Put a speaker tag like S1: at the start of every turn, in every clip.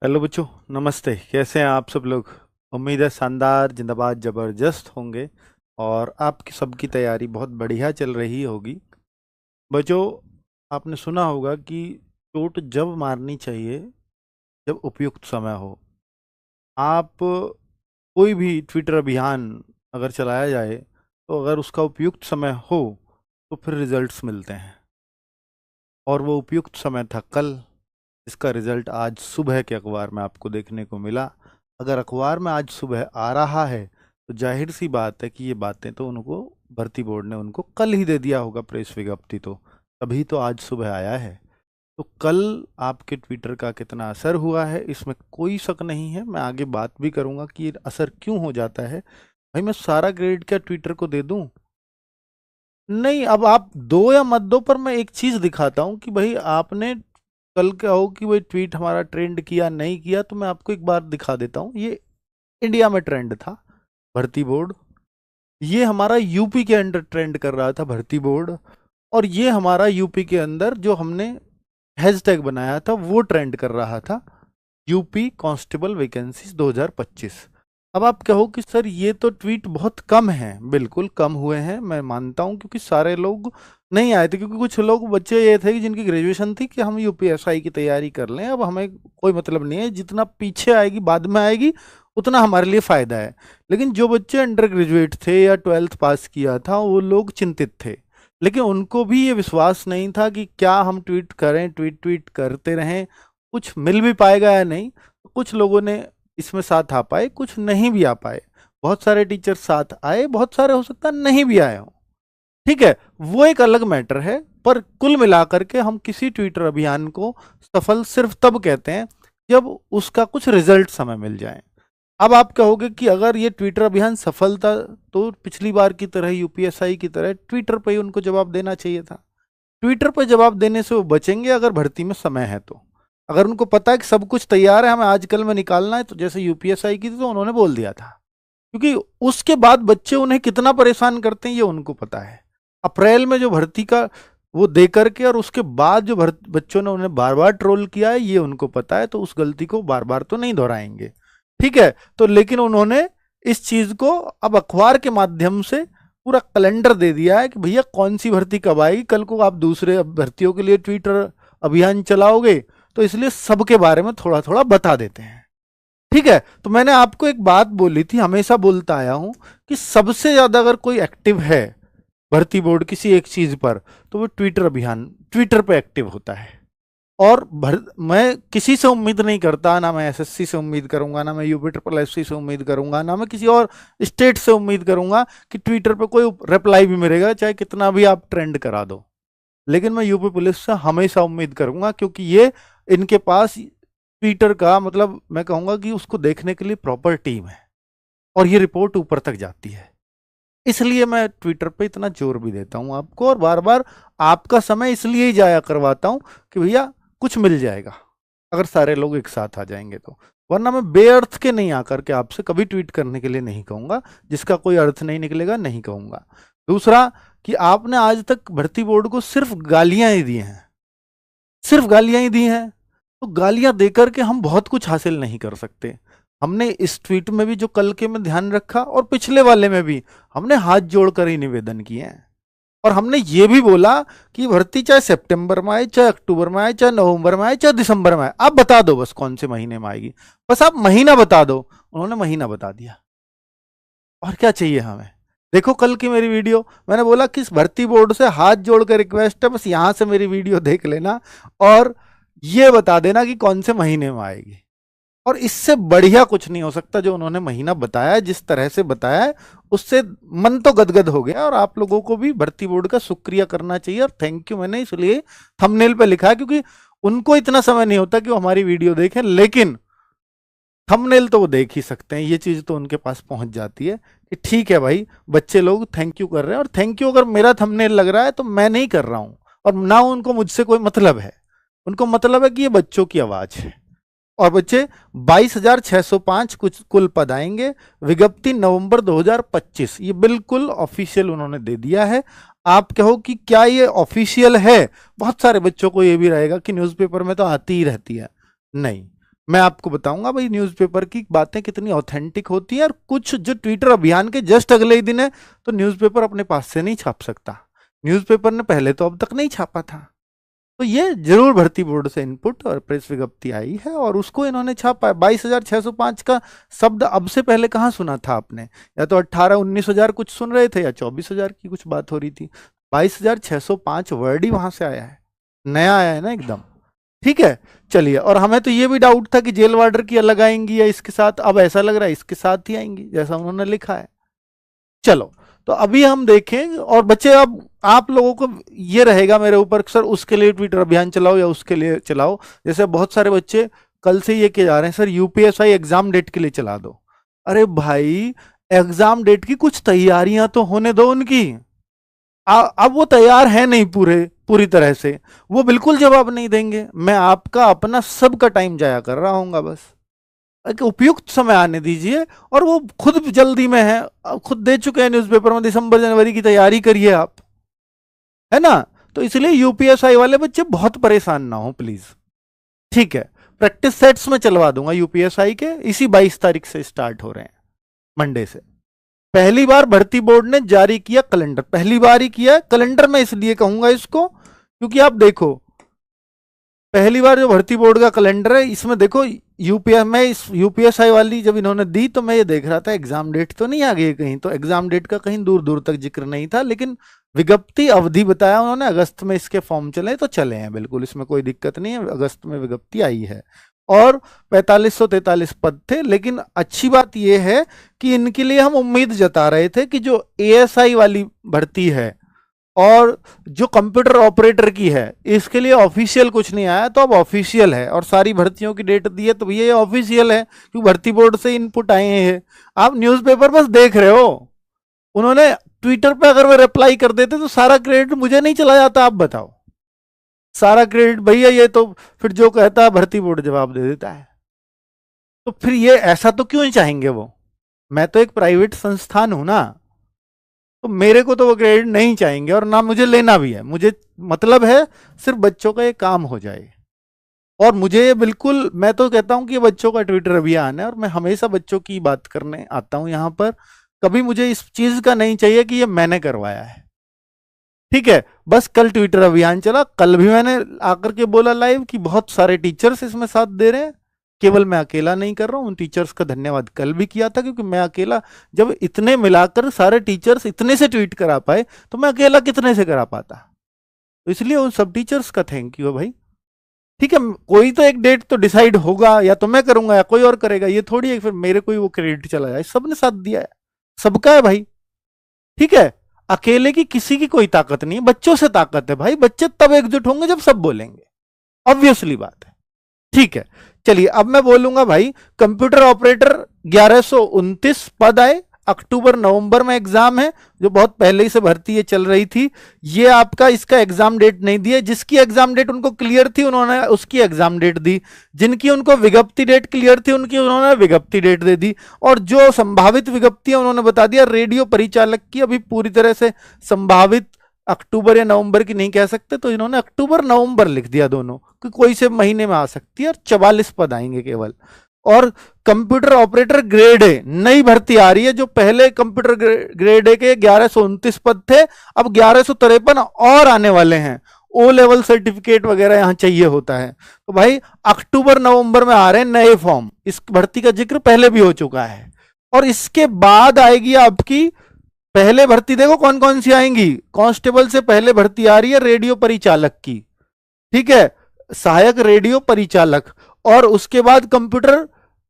S1: Hello बच्चों, नमस्ते। कैसे हैं आप सब लोग? उम्मीद है शानदार, जिंदाबाद, ज़बरदस्त होंगे और आपकी सबकी तैयारी बहुत बढ़िया चल रही होगी। बच्चों, आपने सुना होगा कि चोट जब मारनी चाहिए जब उपयुक्त समय हो। आप कोई भी ट्विटर अभियान अगर चलाया जाए तो अगर उसका उपयुक्त समय हो तो फिर रिजल्ट्स मिलते हैं। और वो उपयुक्त समय था कल। इसका रिजल्ट आज सुबह के अखबार में आपको देखने को मिला। अगर अखबार में आज सुबह आ रहा है तो जाहिर सी बात है कि ये बातें तो उनको भर्ती बोर्ड ने उनको कल ही दे दिया होगा, प्रेस विज्ञप्ति तो तभी तो आज सुबह आया है। तो कल आपके ट्विटर का कितना असर हुआ है इसमें कोई शक नहीं है। मैं आगे बात भी करूंगा कि ये असर क्यों हो जाता है। भाई, मैं सारा क्रेडिट क्या ट्विटर को दे दूं? नहीं, अब आप दो या मत दो, पर मैं एक चीज दिखाता हूं कि भाई आपने कल क्या हो कि भाई ट्वीट हमारा ट्रेंड किया नहीं किया। तो मैं आपको एक बार दिखा देता हूँ। ये इंडिया में ट्रेंड था, भर्ती बोर्ड। ये हमारा यूपी के अंडर ट्रेंड कर रहा था, भर्ती बोर्ड। और ये हमारा यूपी के अंदर जो हमने हैशटैग बनाया था वो ट्रेंड कर रहा था, यूपी कांस्टेबल वैकेंसीज 2025। अब आप कहो कि सर ये तो ट्वीट बहुत कम है। बिल्कुल कम हुए हैं, मैं मानता हूं, क्योंकि सारे लोग नहीं आए थे। क्योंकि कुछ लोग बच्चे ये थे कि जिनकी ग्रेजुएशन थी कि हम यूपीएसआई की तैयारी कर लें, अब हमें कोई मतलब नहीं है, जितना पीछे आएगी बाद में आएगी उतना हमारे लिए फ़ायदा है। लेकिन जो बच्चे अंडर ग्रेजुएट थे या 12th पास किया था वो लोग चिंतित थे। लेकिन उनको भी ये विश्वास नहीं था कि क्या हम ट्वीट करें, ट्वीट ट्वीट करते रहें, कुछ मिल भी पाएगा या नहीं। कुछ लोगों ने इसमें साथ आ पाए, कुछ नहीं भी आ पाए। बहुत सारे टीचर साथ आए, बहुत सारे हो सकता है नहीं भी आए हों। ठीक है, वो एक अलग मैटर है। पर कुल मिलाकर के हम किसी ट्विटर अभियान को सफल सिर्फ तब कहते हैं जब उसका कुछ रिजल्ट समय मिल जाए। अब आप कहोगे कि अगर ये ट्विटर अभियान सफल था तो पिछली बार की तरह यूपीएसआई की तरह ट्विटर पर ही उनको जवाब देना चाहिए था। ट्विटर पर जवाब देने से वो बचेंगे अगर भर्ती में समय है तो। अगर उनको पता है कि सब कुछ तैयार है, हमें आजकल में निकालना है, तो जैसे यूपीएसआई की थी तो उन्होंने बोल दिया था। क्योंकि उसके बाद बच्चे उन्हें कितना परेशान करते हैं ये उनको पता है। अप्रैल में जो भर्ती का वो दे करके और उसके बाद जो बच्चों ने उन्हें बार बार ट्रोल किया है ये उनको पता है। तो उस गलती को बार बार तो नहीं दोहराएंगे। ठीक है, तो लेकिन उन्होंने इस चीज को अब अखबार के माध्यम से पूरा कैलेंडर दे दिया है कि भैया कौन सी भर्ती कब आएगी। कल को आप दूसरे भर्तियों के लिए ट्विटर अभियान चलाओगे तो इसलिए सबके बारे में थोड़ा थोड़ा बता देते हैं। ठीक है, तो मैंने आपको एक बात बोली थी, हमेशा बोलता आया हूं कि सबसे ज्यादा अगर कोई एक्टिव है भर्ती बोर्ड किसी एक चीज पर तो वो ट्विटर अभियान, ट्विटर पे एक्टिव होता है। और मैं किसी से उम्मीद नहीं करता, ना मैं एसएससी से उम्मीद करूंगा, ना मैं यूपी ट्रिपल एससी से उम्मीद करूंगा, ना मैं किसी और स्टेट से उम्मीद करूंगा कि ट्विटर पे कोई रिप्लाई भी मिलेगा चाहे कितना भी आप ट्रेंड करा दो। लेकिन मैं यूपी पुलिस से हमेशा उम्मीद करूंगा, क्योंकि ये इनके पास ट्विटर का मतलब मैं कहूंगा कि उसको देखने के लिए प्रॉपर टीम है और ये रिपोर्ट ऊपर तक जाती है। इसलिए मैं ट्विटर पे इतना जोर भी देता हूं आपको और बार बार आपका समय इसलिए ही जाया करवाता हूं कि भैया कुछ मिल जाएगा अगर सारे लोग एक साथ आ जाएंगे तो। वरना मैं बेअर्थ के नहीं आकर के आपसे कभी ट्वीट करने के लिए नहीं कहूंगा, जिसका कोई अर्थ नहीं निकलेगा नहीं कहूंगा। दूसरा कि आपने आज तक भर्ती बोर्ड को सिर्फ गालियां ही दी हैं, सिर्फ गालियां ही दी हैं। तो गालियां देकर के हम बहुत कुछ हासिल नहीं कर सकते। हमने इस ट्वीट में भी जो कल के में ध्यान रखा और पिछले वाले में भी हमने हाथ जोड़कर ही निवेदन किए हैं। और हमने ये भी बोला कि भर्ती चाहे सितंबर में आए, चाहे अक्टूबर में आए, चाहे नवंबर में आए, चाहे दिसंबर में आए, आप बता दो बस कौन से महीने में आएगी। बस आप महीना बता दो। उन्होंने महीना बता दिया, और क्या चाहिए हमें। देखो कल की मेरी वीडियो, मैंने बोला कि इस भर्ती बोर्ड से हाथ जोड़कर रिक्वेस्ट है, बस यहां से मेरी वीडियो देख लेना और ये बता देना कि कौन से महीने में आएगी। और इससे बढ़िया कुछ नहीं हो सकता जो उन्होंने महीना बताया, जिस तरह से बताया है उससे मन तो गदगद हो गया। और आप लोगों को भी भर्ती बोर्ड का शुक्रिया करना चाहिए और थैंक यू मैंने इसलिए थंबनेल पे लिखा है, क्योंकि उनको इतना समय नहीं होता कि वो हमारी वीडियो देखें, लेकिन थंबनेल तो वो देख ही सकते हैं। ये चीज तो उनके पास पहुंच जाती है कि ठीक है भाई, बच्चे लोग थैंक यू कर रहे हैं। और थैंक यू अगर मेरा थंबनेल लग रहा है तो मैं नहीं कर रहा हूं, और ना उनको मुझसे कोई मतलब है। उनको मतलब है कि ये बच्चों की आवाज है। और बच्चे 22,605 कुछ कुल पद आएंगे, विज्ञप्ति नवंबर 2025, ये बिल्कुल ऑफिशियल उन्होंने दे दिया है। आप कहो कि क्या ये ऑफिशियल है? बहुत सारे बच्चों को ये भी रहेगा कि न्यूज़पेपर में तो आती ही रहती है। नहीं, मैं आपको बताऊंगा भाई न्यूज़पेपर की बातें कितनी ऑथेंटिक होती हैं, और कुछ जो ट्विटर अभियान के जस्ट अगले ही दिन है तो न्यूज़पेपर अपने पास से नहीं छाप सकता। न्यूज़पेपर ने पहले तो अब तक नहीं छापा था। तो ये जरूर भर्ती बोर्ड से इनपुट और प्रेस विज्ञप्ति आई है और उसको इन्होंने छापा है। 22,605 का शब्द अब से पहले कहाँ सुना था आपने? या तो 18-19 हजार कुछ सुन रहे थे, या 24,000 की कुछ बात हो रही थी। 22,605 वर्ड ही वहां से आया है, नया आया है ना एकदम। ठीक है, चलिए। और हमें तो ये भी डाउट था कि जेल वार्डर की अलग आएंगी या इसके साथ, अब ऐसा लग रहा है इसके साथ ही आएंगी जैसा उन्होंने लिखा है। चलो, तो अभी हम देखें। और बच्चे, अब आप लोगों को ये रहेगा मेरे ऊपर, सर उसके लिए ट्विटर अभियान चलाओ या उसके लिए चलाओ। जैसे बहुत सारे बच्चे कल से ये किए जा रहे हैं, सर यूपीएसआई एग्जाम डेट के लिए चला दो। अरे भाई, एग्जाम डेट की कुछ तैयारियां तो होने दो उनकी। अब वो तैयार है नहीं पूरी तरह से, वो बिल्कुल जवाब नहीं देंगे। मैं आपका अपना सबका टाइम जाया कर रहा हूँ, बस एक उपयुक्त समय आने दीजिए। और वो खुद जल्दी में है, खुद दे चुके हैं न्यूज़पेपर में, दिसंबर जनवरी की तैयारी करिए आप, है ना। तो इसलिए यूपीएसआई वाले बच्चे बहुत परेशान ना हो प्लीज। ठीक है, प्रैक्टिस सेट्स में चलवा दूंगा यूपीएसआई के, इसी 22 तारीख से स्टार्ट हो रहे हैं, मंडे से। पहली बार भर्ती बोर्ड ने जारी किया कैलेंडर, पहली बार ही किया कैलेंडर। मैं इसलिए कहूंगा इसको क्योंकि आप देखो, पहली बार जो भर्ती बोर्ड का कैलेंडर है, इसमें देखो यूपीएसआई वाली जब इन्होंने दी तो मैं ये देख रहा था एग्जाम डेट तो नहीं आ गई कहीं, तो एग्जाम डेट का कहीं दूर दूर तक जिक्र नहीं था। लेकिन विज्ञप्ति अवधि बताया उन्होंने, अगस्त में इसके फॉर्म चले तो चले हैं बिल्कुल, इसमें कोई दिक्कत नहीं है, अगस्त में विज्ञप्ति आई है। और 4543 पद थे। लेकिन अच्छी बात यह है कि इनके लिए हम उम्मीद जता रहे थे कि जो एएसआई वाली भर्ती है और जो कंप्यूटर ऑपरेटर की है, इसके लिए ऑफिशियल कुछ नहीं आया, तो अब ऑफिशियल है। और सारी भर्तियों की डेट दी है, तो ये ऑफिशियल है क्योंकि भर्ती बोर्ड से इनपुट आए हैं। आप न्यूज़पेपर बस देख रहे हो। उन्होंने ट्विटर पे अगर वो रिप्लाई कर देते तो सारा क्रेडिट मुझे नहीं चला जाता, आप बताओ। सारा क्रेडिट भैया, ये तो फिर जो कहता है भर्ती बोर्ड जवाब दे देता है। तो फिर ये ऐसा तो क्यों चाहेंगे वो? मैं तो एक प्राइवेट संस्थान हूं ना, तो मेरे को तो वो क्रेडिट नहीं चाहेंगे और ना मुझे लेना भी है। मुझे मतलब है सिर्फ बच्चों का ये काम हो जाए। और मुझे ये बिल्कुल, मैं तो कहता हूं कि ये बच्चों का ट्विटर अभियान है और मैं हमेशा बच्चों की बात करने आता हूं यहां पर। कभी मुझे इस चीज का नहीं चाहिए कि ये मैंने करवाया है। ठीक है, बस कल ट्विटर अभियान चला, कल भी मैंने आकर के बोला लाइव कि बहुत सारे टीचर्स इसमें साथ दे रहे हैं, केवल मैं अकेला नहीं कर रहा हूं। उन टीचर्स का धन्यवाद कल भी किया था, क्योंकि मैं अकेला, जब इतने मिलाकर सारे टीचर्स इतने से ट्वीट करा पाए तो मैं अकेला कितने से करा पाता। तो इसलिए उन सब टीचर्स का थैंक यू भाई। ठीक है, कोई तो एक डेट तो डिसाइड होगा, या तो मैं करूंगा या कोई और करेगा। ये थोड़ी है फिर मेरे को ही वो क्रेडिट चला जाए। सबने साथ दिया है, सबका है भाई। ठीक है, अकेले की किसी की कोई ताकत नहीं है, बच्चों से ताकत है भाई। बच्चे तब एकजुट होंगे जब सब बोलेंगे, ऑब्वियसली बात है। ठीक है, चलिए अब मैं बोलूंगा भाई, कंप्यूटर ऑपरेटर 1129 पद आए। अक्टूबर नवंबर में एग्जाम है, जो बहुत पहले ही से भर्ती ये चल रही थी। ये आपका इसका एग्जाम डेट नहीं दिया, जिसकी एग्जाम डेट उनको क्लियर थी उन्होंने उसकी एग्जाम डेट दी, जिनकी उनको विज्ञप्ति डेट क्लियर थी उनकी उन्होंने विज्ञप्ति डेट दे दी। और जो संभावित विज्ञप्तियां उन्होंने बता दिया, रेडियो परिचालक की अभी पूरी तरह से संभावित अक्टूबर या नवंबर की नहीं कह सकते, तो इन्होंने अक्टूबर नवंबर लिख दिया दोनों, कि कोई से महीने में आ सकती है। और 44 पद आएंगे केवल। और कंप्यूटर ऑपरेटर ग्रेड ए नई भर्ती आ रही है, जो पहले कंप्यूटर ग्रेड ए के 1129 पद थे, अब 1153 और आने वाले हैं। ओ लेवल सर्टिफिकेट वगैरह यहां चाहिए होता है। तो भाई अक्टूबर नवंबर में आ रहे हैं नए फॉर्म। इस भर्ती का जिक्र पहले भी हो चुका है। और इसके बाद आएगी आपकी पहले भर्ती, देखो कौन कौन सी आएंगी। कांस्टेबल से पहले भर्ती आ रही है रेडियो परिचालक की, ठीक है, सहायक रेडियो परिचालक। और उसके बाद कंप्यूटर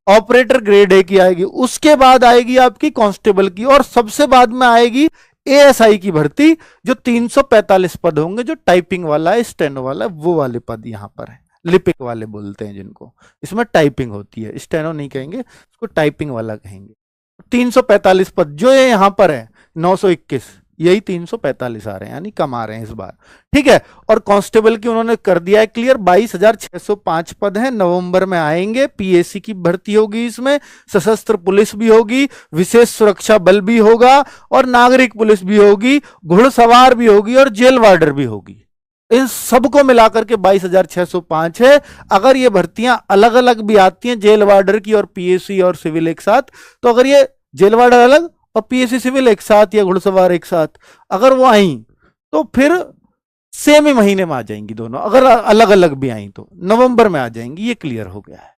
S1: ऑपरेटर ग्रेड ए की आएगी, उसके बाद आएगी आपकी कांस्टेबल की, और सबसे बाद में आएगी एएसआई की भर्ती, जो 345 पद होंगे, जो टाइपिंग वाला है, स्टेनो वाला है, वो वाले पद यहां पर है। लिपिक वाले बोलते हैं जिनको, इसमें टाइपिंग होती है, स्टेनो नहीं कहेंगे, इसको टाइपिंग वाला कहेंगे। 345 पद जो ये यहां पर है, 921, यही 345 आ रहे हैं, यानी कम आ रहे हैं इस बार। ठीक है, और कांस्टेबल की उन्होंने कर दिया है क्लियर, 22,605 पद हैं, नवंबर में आएंगे। पीएसी की भर्ती होगी, इसमें सशस्त्र पुलिस भी होगी, विशेष सुरक्षा बल भी होगा, और नागरिक पुलिस भी होगी, घुड़सवार भी होगी, और जेल वार्डर भी होगी। इन सबको मिलाकर के 22,605 है। अगर ये भर्तियां अलग अलग भी आती हैं, जेल वार्डर की और पीएससी और सिविल एक साथ, तो अगर ये जेल वार्डर अलग और पीएससी सिविल एक साथ या घुड़सवार एक साथ अगर वो आई, तो फिर सेम ही महीने में आ जाएंगी दोनों। अगर अलग अलग भी आई तो नवंबर में आ जाएंगी। ये क्लियर हो गया है,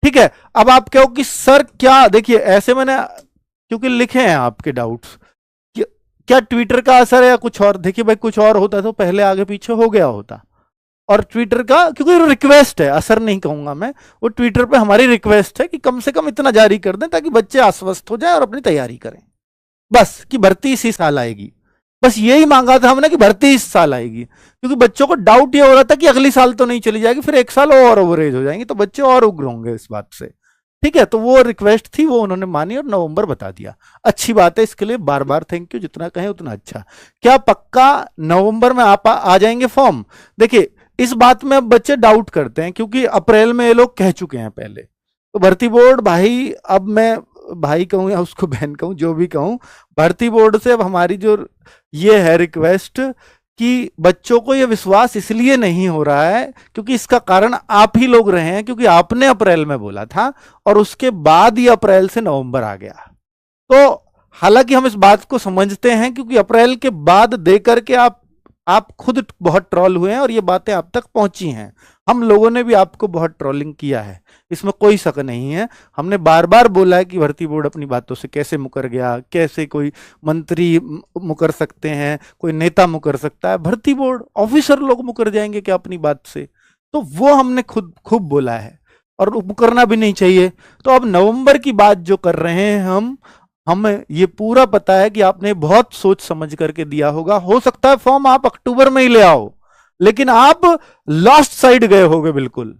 S1: ठीक है। अब आप कहो कि सर क्या, देखिए ऐसे मैंने क्योंकि लिखे हैं आपके डाउट्स, क्या ट्विटर का असर है या कुछ और। देखिए भाई, कुछ और होता तो पहले आगे पीछे हो गया होता, और ट्विटर का क्योंकि रिक्वेस्ट है, असर नहीं कहूंगा मैं, वो ट्विटर पे हमारी रिक्वेस्ट है कि कम से कम इतना जारी कर दें ताकि बच्चे आश्वस्त हो जाए और अपनी तैयारी करें, बस, कि भर्ती इसी साल आएगी। बस यही मांगा था हमने कि भर्ती इस साल आएगी, क्योंकि बच्चों को डाउट ये हो रहा था कि अगली साल तो नहीं चली जाएगी, फिर एक साल और ओवरेज हो जाएंगे, तो बच्चे और उग्र होंगे इस बात से, ठीक है। तो वो रिक्वेस्ट थी, वो उन्होंने मानी और नवंबर बता दिया। अच्छी बात है, इसके लिए बार बार थैंक यू, जितना कहें उतना अच्छा। क्या पक्का नवंबर में आ जाएंगे फॉर्म? देखिए इस बात में अब बच्चे डाउट करते हैं, क्योंकि अप्रैल में ये लोग कह चुके हैं पहले। तो भर्ती बोर्ड भाई, अब मैं भाई कहूं या उसको बहन कहूं, जो भी कहूं, भर्ती बोर्ड से अब हमारी जो ये है रिक्वेस्ट कि बच्चों को ये विश्वास इसलिए नहीं हो रहा है क्योंकि इसका कारण आप ही लोग रहे हैं, क्योंकि आपने अप्रैल में बोला था और उसके बाद ये अप्रैल से नवंबर आ गया। तो हालांकि हम इस बात को समझते हैं, क्योंकि अप्रैल के बाद देकर के आप खुद बहुत ट्रोल हुए हैं और ये बातें आप तक पहुंची हैं। हम लोगों ने भी आपको बहुत ट्रोलिंग किया है, इसमें कोई शक नहीं है। हमने बार बार बोला है कि भर्ती बोर्ड अपनी बातों से कैसे मुकर गया, कैसे कोई मंत्री मुकर सकते हैं, कोई नेता मुकर सकता है, भर्ती बोर्ड ऑफिसर लोग मुकर जाएंगे क्या अपनी बात से? तो वो हमने खुद खूब बोला है और मुकरना भी नहीं चाहिए। तो अब नवंबर की बात जो कर रहे हैं हमें ये पूरा पता है कि आपने बहुत सोच समझ करके दिया होगा। हो सकता है फॉर्म आप अक्टूबर में ही ले आओ, लेकिन आप लास्ट साइड गए होगे बिल्कुल,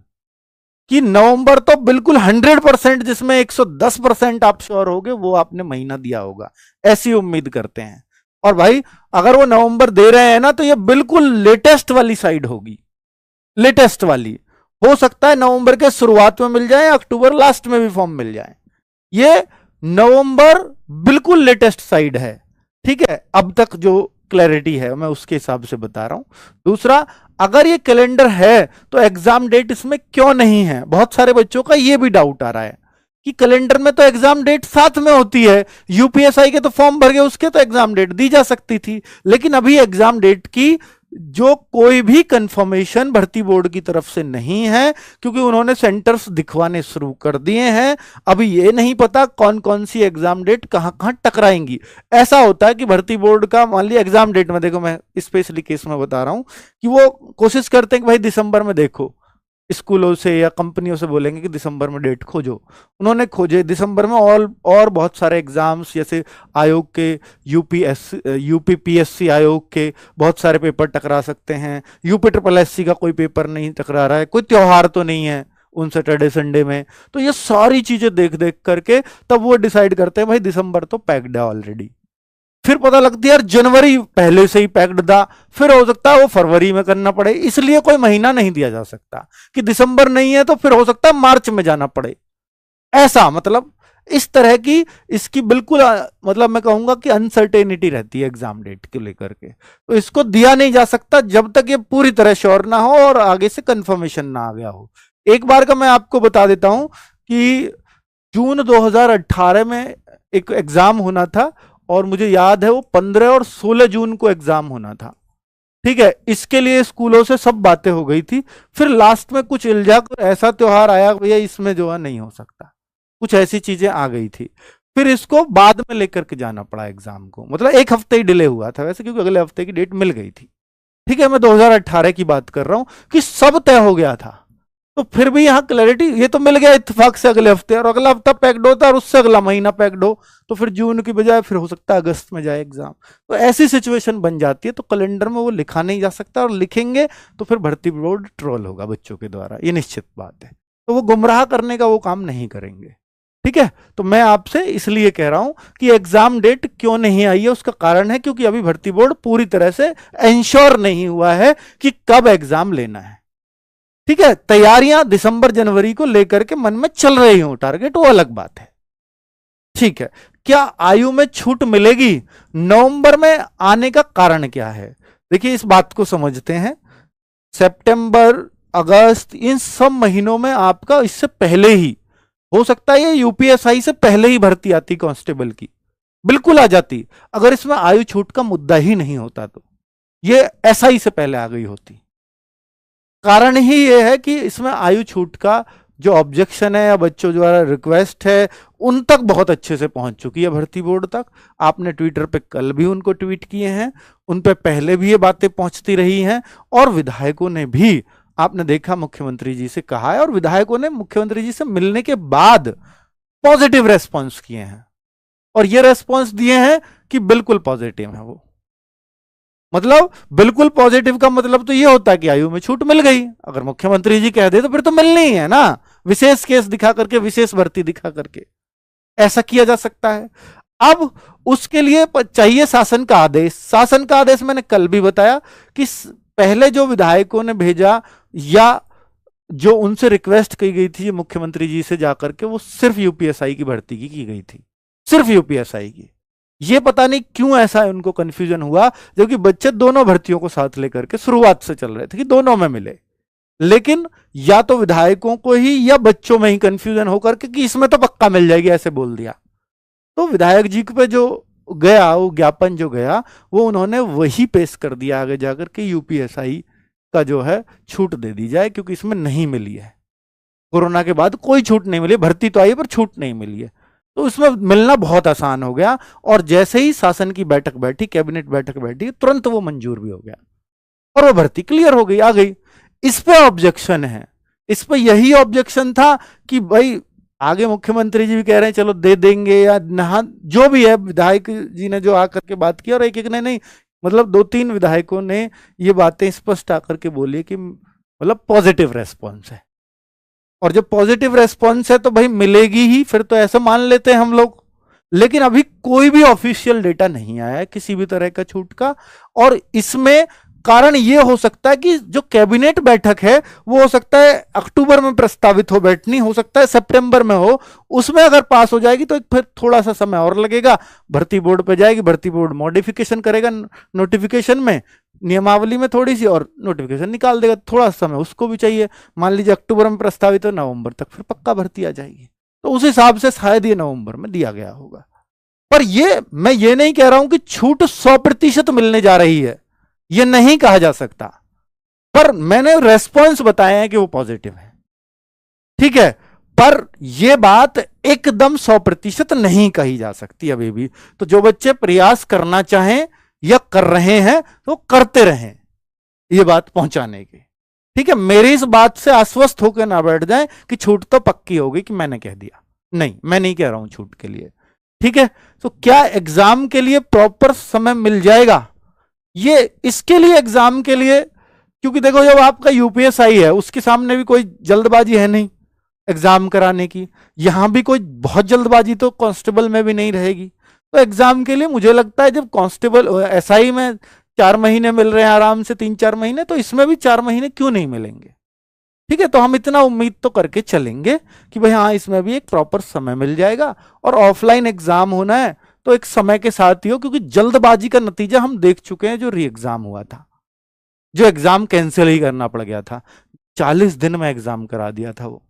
S1: कि नवंबर तो बिल्कुल 100%, जिसमें 110% आप श्योर होगे, वो आपने महीना दिया होगा, ऐसी उम्मीद करते हैं। और भाई अगर वो नवंबर दे रहे हैं ना, तो ये बिल्कुल लेटेस्ट वाली साइड होगी, लेटेस्ट वाली। हो सकता है नवंबर के शुरुआत में मिल जाए, अक्टूबर लास्ट में भी फॉर्म मिल जाए। ये नवंबर बिल्कुल लेटेस्ट साइड है, ठीक है। अब तक जो क्लैरिटी है मैं उसके हिसाब से बता रहा हूं। दूसरा, अगर ये कैलेंडर है तो एग्जाम डेट इसमें क्यों नहीं है? बहुत सारे बच्चों का ये भी डाउट आ रहा है कि कैलेंडर में तो एग्जाम डेट साथ में होती है, यूपीएसआई के तो फॉर्म भर गए, उसके तो एग्जाम डेट दी जा सकती थी, लेकिन अभी एग्जाम डेट की जो कोई भी कंफर्मेशन भर्ती बोर्ड की तरफ से नहीं है, क्योंकि उन्होंने सेंटर्स दिखवाने शुरू कर दिए हैं। अभी ये नहीं पता कौन कौन सी एग्जाम डेट कहां कहां टकराएंगी। ऐसा होता है कि भर्ती बोर्ड का, मान लिया एग्जाम डेट में, देखो मैं स्पेशली केस में बता रहा हूं, कि वो कोशिश करते हैं कि भाई दिसंबर में देखो, स्कूलों से या कंपनियों से बोलेंगे कि दिसंबर में डेट खोजो। उन्होंने खोजे दिसंबर में, और बहुत सारे एग्जाम्स, जैसे आयोग के यूपीपीएससी आयोग के बहुत सारे पेपर टकरा सकते हैं, यूपी ट्रिपल एससी का कोई पेपर नहीं टकरा रहा है, कोई त्योहार तो नहीं है उन सैटरडे संडे में। तो ये सारी चीजें देख देख करके तब वो डिसाइड करते हैं भाई दिसंबर तो पैक्ड है ऑलरेडी। फिर पता लगती है यार जनवरी पहले से ही पैक्ड था, फिर हो सकता है वो फरवरी में करना पड़े, इसलिए कोई महीना नहीं दिया जा सकता कि दिसंबर नहीं है तो फिर हो सकता है मार्च में जाना पड़े। ऐसा मतलब इस तरह की इसकी बिल्कुल मतलब मैं कहूंगा कि अनसर्टेनिटी रहती है एग्जाम डेट को लेकर के। तो इसको दिया नहीं जा सकता जब तक ये पूरी तरह श्योर ना हो और आगे से कंफर्मेशन ना आ गया हो। एक बार का मैं आपको बता देता हूं कि जून 2018 में एक एग्जाम होना था, और मुझे याद है वो 15 और 16 जून को एग्जाम होना था, ठीक है। इसके लिए स्कूलों से सब बातें हो गई थी, फिर लास्ट में कुछ इल्जा कर ऐसा त्योहार आया भैया इसमें जो है नहीं हो सकता, कुछ ऐसी चीजें आ गई थी, फिर इसको बाद में लेकर के जाना पड़ा एग्जाम को। मतलब एक हफ्ते ही डिले हुआ था वैसे, क्योंकि अगले हफ्ते की डेट मिल गई थी, ठीक है। मैं 2018 की बात कर रहा हूं कि सब तय हो गया था, तो फिर भी यहां क्लैरिटी, ये तो मिल गया इत्तेफाक से अगले हफ्ते, और अगला हफ्ता पैक्ड होता है और उससे अगला महीना पैक्ड हो, तो फिर जून की बजाय फिर हो सकता है अगस्त में जाए एग्जाम। तो ऐसी सिचुएशन बन जाती है, तो कैलेंडर में वो लिखा नहीं जा सकता, और लिखेंगे तो फिर भर्ती बोर्ड ट्रोल होगा बच्चों के द्वारा, ये निश्चित बात है। तो वो गुमराह करने का वो काम नहीं करेंगे, ठीक है। तो मैं आपसे इसलिए कह रहा हूं कि एग्जाम डेट क्यों नहीं आई है, उसका कारण है क्योंकि अभी भर्ती बोर्ड पूरी तरह से इंश्योर नहीं हुआ है कि कब एग्जाम लेना है, ठीक है। तैयारियां दिसंबर जनवरी को लेकर के मन में चल रही हो, टारगेट वो अलग बात है, ठीक है। क्या आयु में छूट मिलेगी? नवंबर में आने का कारण क्या है? देखिए इस बात को समझते हैं सितंबर, अगस्त, इन सब महीनों में आपका इससे पहले ही हो सकता है, ये यूपीएसआई से पहले ही भर्ती आती कांस्टेबल की, बिल्कुल आ जाती, अगर इसमें आयु छूट का मुद्दा ही नहीं होता तो ये एसआई से पहले आ गई होती। कारण ही ये है कि इसमें आयु छूट का जो ऑब्जेक्शन है या बच्चों द्वारा रिक्वेस्ट है उन तक बहुत अच्छे से पहुंच चुकी है भर्ती बोर्ड तक। आपने ट्विटर पे कल भी उनको ट्वीट किए हैं, उन पे पहले भी ये बातें पहुंचती रही हैं, और विधायकों ने भी, आपने देखा, मुख्यमंत्री जी से कहा है, और विधायकों ने मुख्यमंत्री जी से मिलने के बाद पॉजिटिव रेस्पॉन्स किए हैं, और ये रेस्पॉन्स दिए हैं कि बिल्कुल पॉजिटिव है वो। मतलब बिल्कुल पॉजिटिव का मतलब तो ये होता है कि आयु में छूट मिल गई, अगर मुख्यमंत्री जी कह दे तो फिर तो मिलनी ही है ना, विशेष केस दिखा करके, विशेष भर्ती दिखा करके ऐसा किया जा सकता है। अब उसके लिए चाहिए शासन का आदेश। शासन का आदेश मैंने कल भी बताया कि पहले जो विधायकों ने भेजा या जो उनसे रिक्वेस्ट की गई थी मुख्यमंत्री जी से जाकर के, वो सिर्फ यूपीएसआई की भर्ती की गई थी, सिर्फ यूपीएसआई की। ये पता नहीं क्यों ऐसा उनको कंफ्यूजन हुआ, जबकि बच्चे दोनों भर्तियों को साथ लेकर के शुरुआत से चल रहे थे कि दोनों में मिले, लेकिन या तो विधायकों को ही या बच्चों में ही कंफ्यूजन होकर के कि इसमें तो पक्का मिल जाएगी, ऐसे बोल दिया। तो विधायक जी पे जो गया, वो ज्ञापन जो गया, वो उन्होंने वही पेश कर दिया आगे जाकर के, यूपीएसआई का जो है छूट दे दी जाए, क्योंकि इसमें नहीं मिली है, कोरोना के बाद कोई छूट नहीं मिली, भर्ती तो आई पर छूट नहीं मिली है, तो इसमें मिलना बहुत आसान हो गया। और जैसे ही शासन की बैठक बैठी, कैबिनेट बैठक बैठी, तुरंत वो मंजूर भी हो गया और वो भर्ती क्लियर हो गई, आ गई। इस पे ऑब्जेक्शन है, इस पे यही ऑब्जेक्शन था कि भाई आगे मुख्यमंत्री जी भी कह रहे हैं चलो दे देंगे या नहा, जो भी है, विधायक जी ने जो आकर के बात की, और एक एक ने नहीं, मतलब 2-3 विधायकों ने ये बातें स्पष्ट आकर के बोली कि मतलब पॉजिटिव रेस्पॉन्स है, और जब पॉजिटिव रेस्पॉन्स है तो भाई मिलेगी ही, फिर तो ऐसा मान लेते हैं हम लोग। लेकिन अभी कोई भी ऑफिशियल डेटा नहीं आया है किसी भी तरह का छूट का, और इसमें कारण यह हो सकता है कि जो कैबिनेट बैठक है वो हो सकता है अक्टूबर में प्रस्तावित हो बैठनी, हो सकता है सितंबर में हो, उसमें अगर पास हो जाएगी तो फिर थोड़ा सा समय और लगेगा, भर्ती बोर्ड पे जाएगी, भर्ती बोर्ड मॉडिफिकेशन करेगा नोटिफिकेशन में, नियमावली में थोड़ी सी, और नोटिफिकेशन निकाल देगा, थोड़ा समय उसको भी चाहिए। मान लीजिए अक्टूबर में प्रस्तावित हो, नवंबर तक फिर पक्का भर्ती आ जाएगी, तो उस हिसाब से शायद ये नवंबर में दिया गया होगा। पर ये मैं ये नहीं कह रहा हूं कि छूट 100% मिलने जा रही है, ये नहीं कहा जा सकता, पर मैंने रेस्पॉन्स बताए हैं कि वो पॉजिटिव है, ठीक है। पर यह बात एकदम 100% नहीं कही जा सकती अभी भी। तो जो बच्चे प्रयास करना चाहें या कर रहे हैं तो करते रहें ये बात पहुंचाने की, ठीक है। मेरी इस बात से आश्वस्त होकर ना बैठ जाएं कि छूट तो पक्की होगी कि मैंने कह दिया, नहीं, मैं नहीं कह रहा हूं छूट के लिए, ठीक है। तो क्या एग्जाम के लिए प्रॉपर समय मिल जाएगा? ये इसके लिए, एग्जाम के लिए, क्योंकि देखो जब आपका यूपीएसआई है उसके सामने भी कोई जल्दबाजी है नहीं एग्जाम कराने की, यहां भी कोई बहुत जल्दबाजी तो कांस्टेबल में भी नहीं रहेगी। तो एग्जाम के लिए मुझे लगता है जब कांस्टेबल एसआई में 4 महीने मिल रहे हैं आराम से, 3-4 महीने, तो इसमें भी 4 महीने क्यों नहीं मिलेंगे, ठीक है। तो हम इतना उम्मीद तो करके चलेंगे कि भाई हाँ, इसमें भी एक प्रॉपर समय मिल जाएगा, और ऑफलाइन एग्जाम होना है तो एक समय के साथ ही हो, क्योंकि जल्दबाजी का नतीजा हम देख चुके हैं, जो री एग्जाम हुआ था, जो एग्जाम कैंसिल ही करना पड़ गया था, 40 दिन में एग्जाम करा दिया था वो।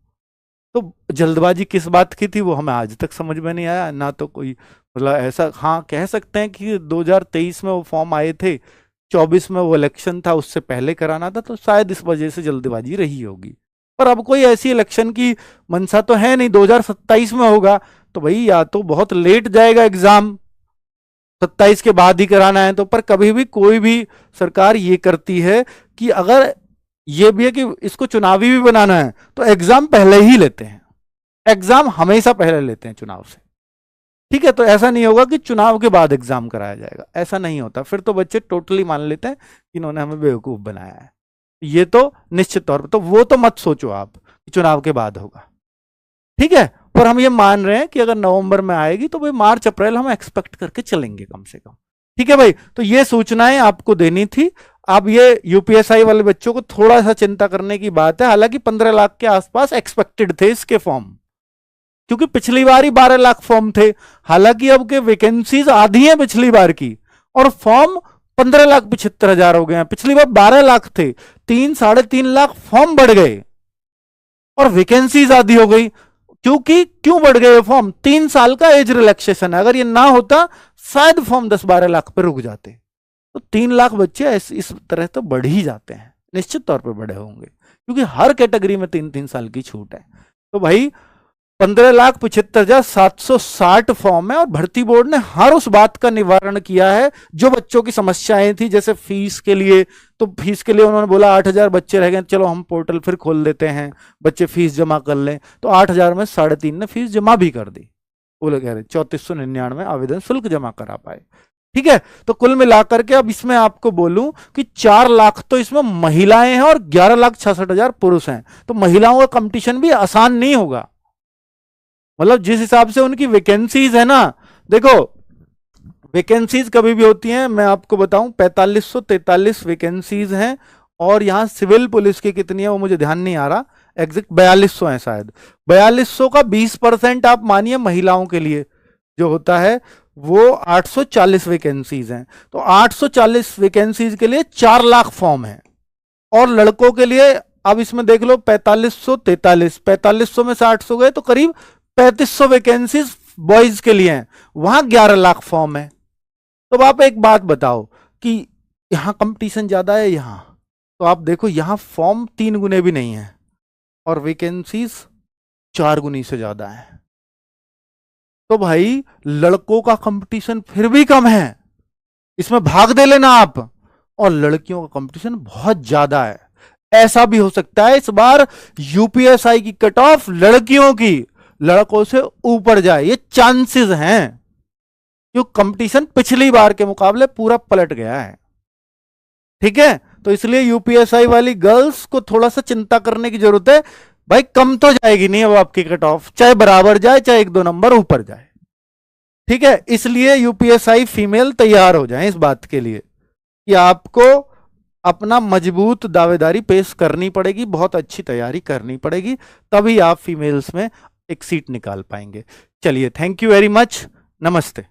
S1: तो जल्दबाजी किस बात की थी वो हमें आज तक समझ में नहीं आया ना। तो कोई मतलब ऐसा, हाँ कह सकते हैं कि 2023 में वो फॉर्म आए थे, 24 में वो इलेक्शन था, उससे पहले कराना था, तो शायद इस वजह से जल्दबाजी रही होगी। पर अब कोई ऐसी इलेक्शन की मंशा तो है नहीं, 2027 में होगा, तो भाई या तो बहुत लेट जाएगा एग्जाम, 27 के बाद ही कराना है तो। पर कभी भी कोई भी सरकार ये करती है कि अगर ये भी है कि इसको चुनावी भी बनाना है तो एग्जाम पहले ही लेते हैं, एग्जाम हमेशा पहले लेते हैं चुनाव से, ठीक है। तो ऐसा नहीं होगा कि चुनाव के बाद एग्जाम कराया जाएगा, ऐसा नहीं होता, फिर तो बच्चे टोटली मान लेते हैं कि इन्होंने हमें बेवकूफ बनाया है। ये तो निश्चित तौर पर, तो वो तो मत सोचो आप कि चुनाव के बाद होगा, ठीक है। पर हम ये मान रहे हैं कि अगर नवंबर में आएगी तो भाई मार्च अप्रैल हम एक्सपेक्ट करके चलेंगे कम से कम, ठीक है भाई। तो ये सूचनाएं आपको देनी थी। अब ये यूपीएसआई वाले बच्चों को थोड़ा सा चिंता करने की बात है, हालांकि 15 लाख के आसपास एक्सपेक्टेड थे इसके फॉर्म, क्योंकि पिछली बार ही 12 लाख फॉर्म थे। हालांकि अब के वैकेंसीज आधी है पिछली बार की, और फॉर्म 15,75,000 हो गए हैं। पिछली बार 12 लाख थे, 3-3.5 लाख फॉर्म बढ़ गए और वैकेंसीज आधी हो गई। क्यों बढ़ गए फॉर्म? 3 साल का एज रिलैक्सेशन है। अगर ये ना होता शायद फॉर्म 10-12 लाख पर रुक जाते। तो 3 लाख बच्चे इस तरह तो बढ़ ही जाते हैं, निश्चित तौर पर बढ़े होंगे, क्योंकि हर कैटेगरी में 3-3 साल की छूट है। तो भाई 15,75,760 फॉर्म है और भर्ती बोर्ड ने हर उस बात का निवारण किया है जो बच्चों की समस्याएं थी। जैसे फीस के लिए, तो फीस के लिए उन्होंने बोला 8,000 बच्चे रह गए, चलो हम पोर्टल फिर खोल देते हैं, बच्चे फीस जमा कर लें। तो 8,000 में 3.5 ने फीस जमा भी कर दी। वो लोग कह रहे 3499 आवेदन शुल्क जमा करा पाए। ठीक है, तो कुल मिलाकर के अब इसमें आपको बोलूं कि 4 लाख तो इसमें महिलाएं हैं और 11,66,000 पुरुष हैं। तो महिलाओं का कंपटीशन भी आसान नहीं होगा। मतलब जिस हिसाब से उनकी वैकेंसीज है ना, देखो वैकेंसीज कभी भी होती हैं, मैं आपको बताऊं 4543 वैकेंसीज हैं। और यहां सिविल पुलिस की कितनी है वो मुझे ध्यान नहीं आ रहा, एग्जैक्ट 4200 है शायद। 4200 का 20% आप मानिए महिलाओं के लिए जो होता है वो 840 वैकेंसीज हैं। तो 840 वैकेंसीज के लिए 4 लाख फॉर्म है। और लड़कों के लिए अब इसमें देख लो 4543, में से 800 गए तो करीब 3500 वैकेंसीज बॉयज के लिए हैं, वहां 11 लाख फॉर्म है। तो आप एक बात बताओ कि यहां कंपटीशन ज्यादा है, यहां तो आप देखो यहां फॉर्म 3 गुने भी नहीं है और वैकेंसीज 4 गुनी से ज्यादा है। तो भाई लड़कों का कंपटीशन फिर भी कम है, इसमें भाग दे लेना आप। और लड़कियों का कंपटीशन बहुत ज्यादा है। ऐसा भी हो सकता है इस बार यूपीएसआई की कट ऑफ लड़कियों की लड़कों से ऊपर जाए, ये चांसेस हैं, क्योंकि कंपटीशन पिछली बार के मुकाबले पूरा पलट गया है। ठीक है, तो इसलिए यूपीएसआई वाली गर्ल्स को थोड़ा सा चिंता करने की जरूरत है। भाई कम तो जाएगी नहीं अब आपकी कट ऑफ, चाहे बराबर जाए चाहे 1-2 नंबर ऊपर जाए। ठीक है, इसलिए यूपीएसआई फीमेल तैयार हो जाए इस बात के लिए कि आपको अपना मजबूत दावेदारी पेश करनी पड़ेगी, बहुत अच्छी तैयारी करनी पड़ेगी, तभी आप फीमेल्स में एक सीट निकाल पाएंगे। चलिए, थैंक यू वेरी मच, नमस्ते।